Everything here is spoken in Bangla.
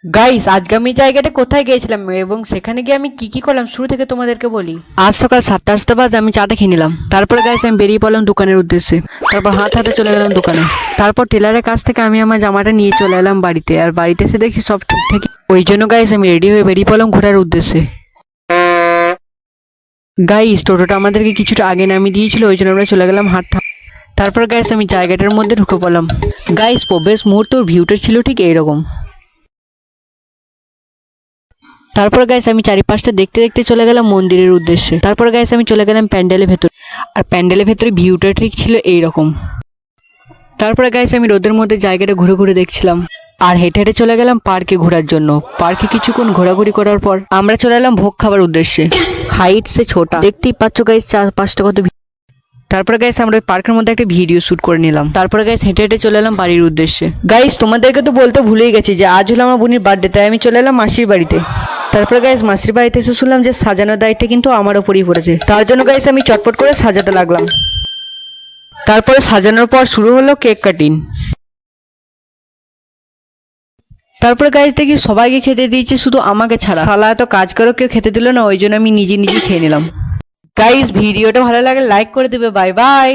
গাইস, আজকে আমি জায়গাটা কোথায় গিয়েছিলাম এবং সেখানে গিয়ে আমি কি কি করলাম শুরু থেকে তোমাদেরকে বলি। আজ সকাল 7টা বাজে আমি চাটা খেয়ে নিলাম। তারপরে গাইস আমি বেরিয়ে পড়লাম দোকানের উদ্দেশ্যে। তারপর হাতে হাতে চলে গেলাম দোকানে। তারপর টেলারের কাছ থেকে আমি আমার জামাটা নিয়ে চলে এলাম বাড়িতে। আর বাড়িতে এসে দেখছি সব ঠিকঠাক। ওই জন্য গাইস আমি রেডি হয়ে বেরিয়ে পড়লাম ঘোরার উদ্দেশ্যে। গাইস, টোটোটা আমাদেরকে কিছুটা আগে নামিয়ে দিয়েছিল, ওই জন্য আমরা চলে গেলাম হাঁটতে। তারপর গাইস আমি জায়গাটার মধ্যে ঢুকে পড়লাম। গাইস, প্রবেশ মুহূর্তের ভিউটা ছিল ঠিক এইরকম। তারপর গাইস আমি চারিপাশটা দেখতে দেখতে চলে গেলাম মন্দিরের উদ্দেশ্যে। তারপর গাইস আমি চলে গেলাম প্যান্ডেলের ভেতর। আর প্যান্ডেলের ভেতরে ভিউটা ঠিক ছিল এইরকম। তারপরে গাইস আমি রোদের মধ্যে জায়গাটা ঘুরে ঘুরে দেখছিলাম। আর হেঁটে হেঁটে চলে গেলাম পার্কে ঘোরার জন্য। পার্কে কিছুক্ষণ ঘোরাঘুরি করার পর আমরা চলে এলাম ভোগ খাবার উদ্দেশ্যে। হাইট সে ছোটা, দেখতেই পাচ্ছ গাইস 4-5টা কত। তারপরে গাইস আমরা ওই পার্কের মধ্যে একটা ভিডিও শুট করে নিলাম। তারপরে গাইস হেঁটে হেঁটে চলে এলাম বাড়ির উদ্দেশ্যে। গাইস, তোমাদেরকে তো বলতে ভুলেই গেছি যে আজ হলো আমার বোনের বার্থডে, তাই আমি চলে এলাম মাসির বাড়িতে। তারপরে গাইস মাসির বাড়িতে এসে শুনলাম যে সাজানোর দায়িত্ব কিন্তু আমার ওপরই পড়েছে। তার জন্য গাইস আমি চটপট করে সাজাতে লাগলাম। তারপরে সাজানোর পর শুরু হলো কেক কাটিং। তারপরে গাইস দেখি সবাইকে খেতে দিয়েছে, শুধু আমাকে ছাড়া। শালা এত কাজ করে কেউ খেতে দিল না, ওই জন্য আমি নিজে নিজে খেয়ে নিলাম। গাইস, ভিডিওটা ভালো লাগলে লাইক করে দেবে। Bye bye.